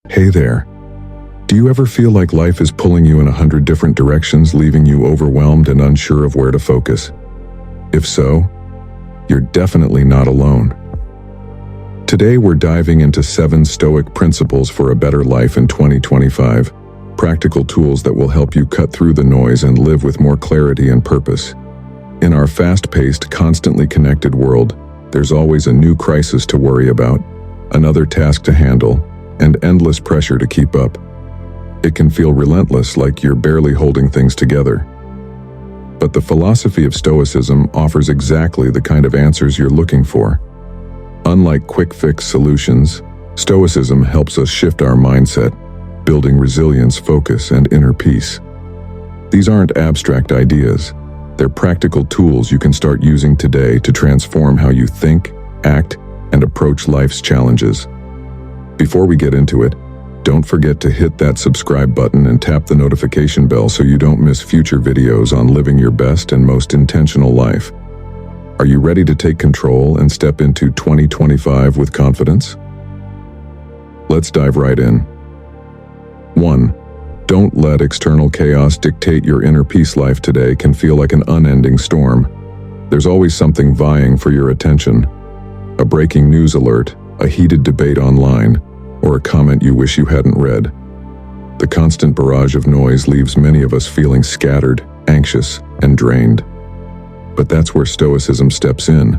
Hey there. Do you ever feel like life is pulling you in 100 different directions, leaving you overwhelmed and unsure of where to focus? If so, you're definitely not alone. Today we're diving into 7 Stoic principles for a better life in 2025, practical tools that will help you cut through the noise and live with more clarity and purpose. In our fast-paced, constantly connected world, there's always a new crisis to worry about, another task to handle, and endless pressure to keep up. It can feel relentless, like you're barely holding things together. But the philosophy of Stoicism offers exactly the kind of answers you're looking for. Unlike quick-fix solutions, Stoicism helps us shift our mindset, building resilience, focus, and inner peace. These aren't abstract ideas. They're practical tools you can start using today to transform how you think, act, and approach life's challenges. Before we get into it, don't forget to hit that subscribe button and tap the notification bell so you don't miss future videos on living your best and most intentional life. Are you ready to take control and step into 2025 with confidence? Let's dive right in. 1. Don't let external chaos dictate your inner peace. Life today can feel like an unending storm. There's always something vying for your attention. A breaking news alert, a heated debate online, or a comment you wish you hadn't read. The constant barrage of noise leaves many of us feeling scattered, anxious, and drained. But that's where Stoicism steps in,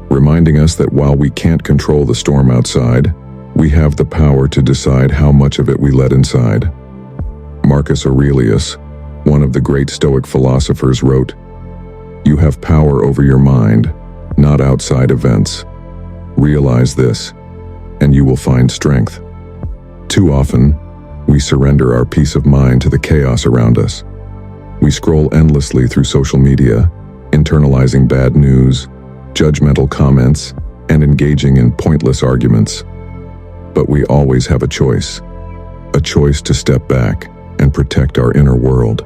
reminding us that while we can't control the storm outside, we have the power to decide how much of it we let inside. Marcus Aurelius, one of the great Stoic philosophers, wrote, "You have power over your mind, not outside events. Realize this, and you will find strength." Too often, we surrender our peace of mind to the chaos around us. We scroll endlessly through social media, internalizing bad news, judgmental comments, and engaging in pointless arguments. But we always have a choice to step back and protect our inner world.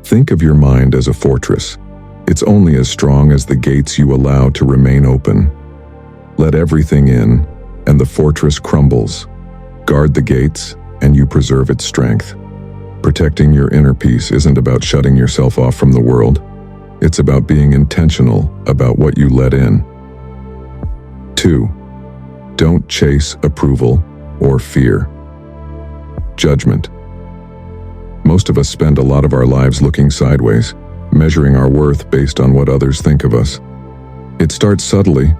Think of your mind as a fortress. It's only as strong as the gates you allow to remain open. Let everything in, and the fortress crumbles. Guard the gates, and you preserve its strength. Protecting your inner peace isn't about shutting yourself off from the world. It's about being intentional about what you let in. 2. Don't chase approval or fear. Judgment. Most of us spend a lot of our lives looking sideways, measuring our worth based on what others think of us. It starts subtly,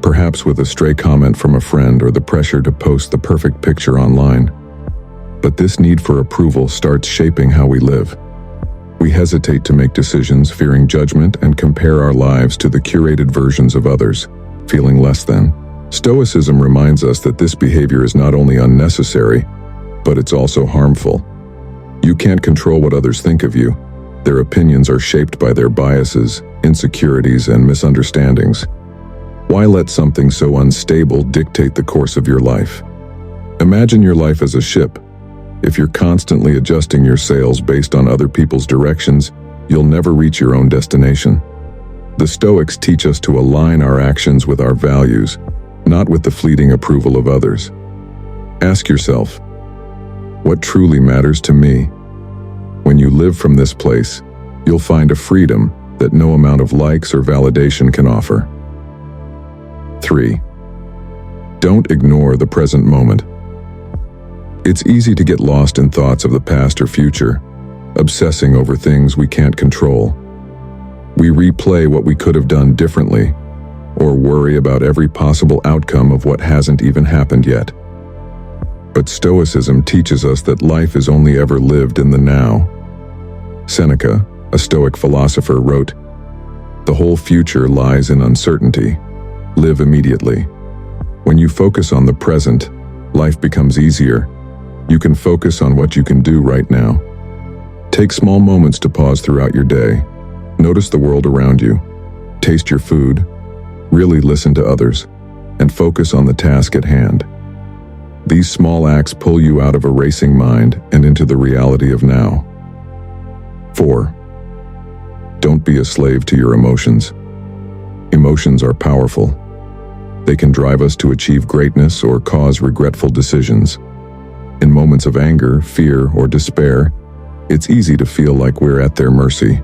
perhaps with a stray comment from a friend or the pressure to post the perfect picture online. But this need for approval starts shaping how we live. We hesitate to make decisions, fearing judgment, and compare our lives to the curated versions of others, feeling less than. Stoicism reminds us that this behavior is not only unnecessary, but it's also harmful. You can't control what others think of you. Their opinions are shaped by their biases, insecurities, and misunderstandings. Why let something so unstable dictate the course of your life? Imagine your life as a ship. If you're constantly adjusting your sails based on other people's directions, you'll never reach your own destination. The Stoics teach us to align our actions with our values, not with the fleeting approval of others. Ask yourself, what truly matters to me? When you live from this place, you'll find a freedom that no amount of likes or validation can offer. 3. Don't ignore the present moment. It's easy to get lost in thoughts of the past or future, obsessing over things we can't control. We replay what we could have done differently, or worry about every possible outcome of what hasn't even happened yet. But Stoicism teaches us that life is only ever lived in the now. Seneca, a Stoic philosopher, wrote, "The whole future lies in uncertainty. Live immediately." When you focus on the present, life becomes easier. You can focus on what you can do right now. Take small moments to pause throughout your day. Notice the world around you. Taste your food. Really listen to others. And focus on the task at hand. These small acts pull you out of a racing mind and into the reality of now. 4. Don't be a slave to your emotions. Emotions are powerful. They can drive us to achieve greatness or cause regretful decisions. moments of anger, fear, or despair, it's easy to feel like we're at their mercy.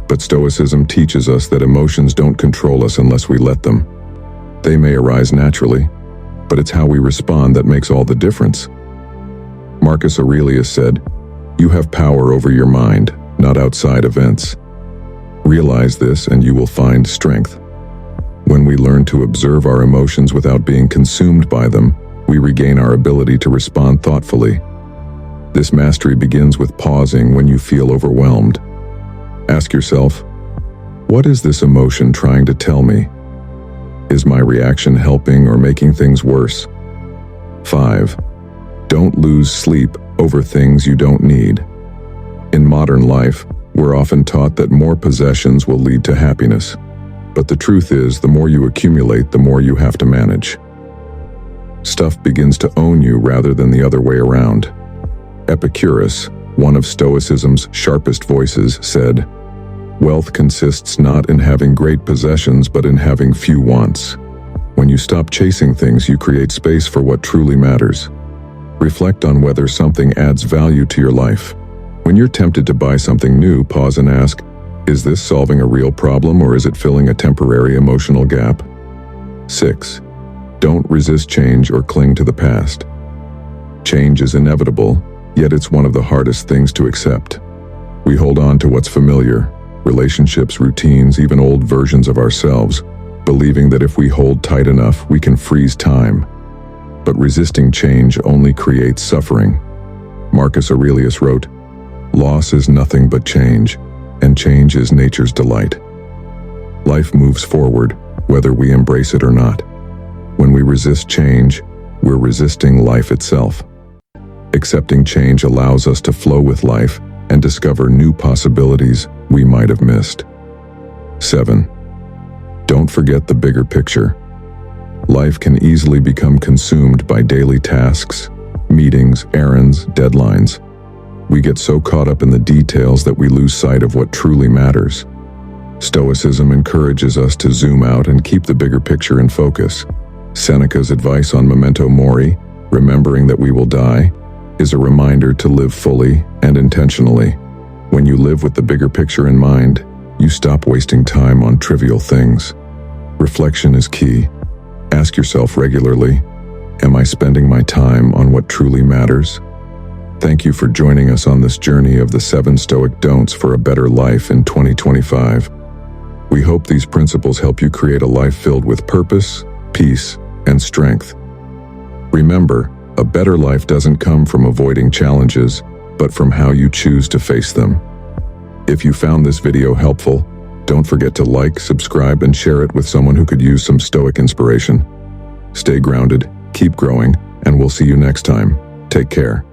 But Stoicism teaches us that emotions don't control us unless we let them. They may arise naturally, but it's how we respond that makes all the difference. Marcus Aurelius said, "You have power over your mind, not outside events." Realize this and you will find strength. When we learn to observe our emotions without being consumed by them, we regain our ability to respond thoughtfully. This mastery begins with pausing when you feel overwhelmed. Ask yourself, what is this emotion trying to tell me? Is my reaction helping or making things worse? 5. Don't lose sleep over things you don't need. In modern life, we're often taught that more possessions will lead to happiness. But the truth is, the more you accumulate, the more you have to manage. Stuff begins to own you rather than the other way around. Epictetus, one of Stoicism's sharpest voices, said, "Wealth consists not in having great possessions, but in having few wants." When you stop chasing things, you create space for what truly matters. Reflect on whether something adds value to your life. When you're tempted to buy something new, pause and ask, is this solving a real problem or is it filling a temporary emotional gap? 6. Don't resist change or cling to the past. Change is inevitable, yet it's one of the hardest things to accept. We hold on to what's familiar, relationships, routines, even old versions of ourselves, believing that if we hold tight enough, we can freeze time. But resisting change only creates suffering. Marcus Aurelius wrote, "Loss is nothing but change, and change is nature's delight." Life moves forward, whether we embrace it or not. When we resist change, we're resisting life itself. Accepting change allows us to flow with life and discover new possibilities we might have missed. 7. Don't forget the bigger picture. Life can easily become consumed by daily tasks, meetings, errands, deadlines. We get so caught up in the details that we lose sight of what truly matters. Stoicism encourages us to zoom out and keep the bigger picture in focus. Seneca's advice on memento mori, remembering that we will die, is a reminder to live fully and intentionally. When you live with the bigger picture in mind, you stop wasting time on trivial things. Reflection is key. Ask yourself regularly, am I spending my time on what truly matters? Thank you for joining us on this journey of the 7 Stoic Don'ts for a better life in 2025. We hope these principles help you create a life filled with purpose, peace, and strength. Remember, a better life doesn't come from avoiding challenges, but from how you choose to face them. If you found this video helpful, don't forget to like, subscribe, and share it with someone who could use some Stoic inspiration. Stay grounded, keep growing, and we'll see you next time. Take care.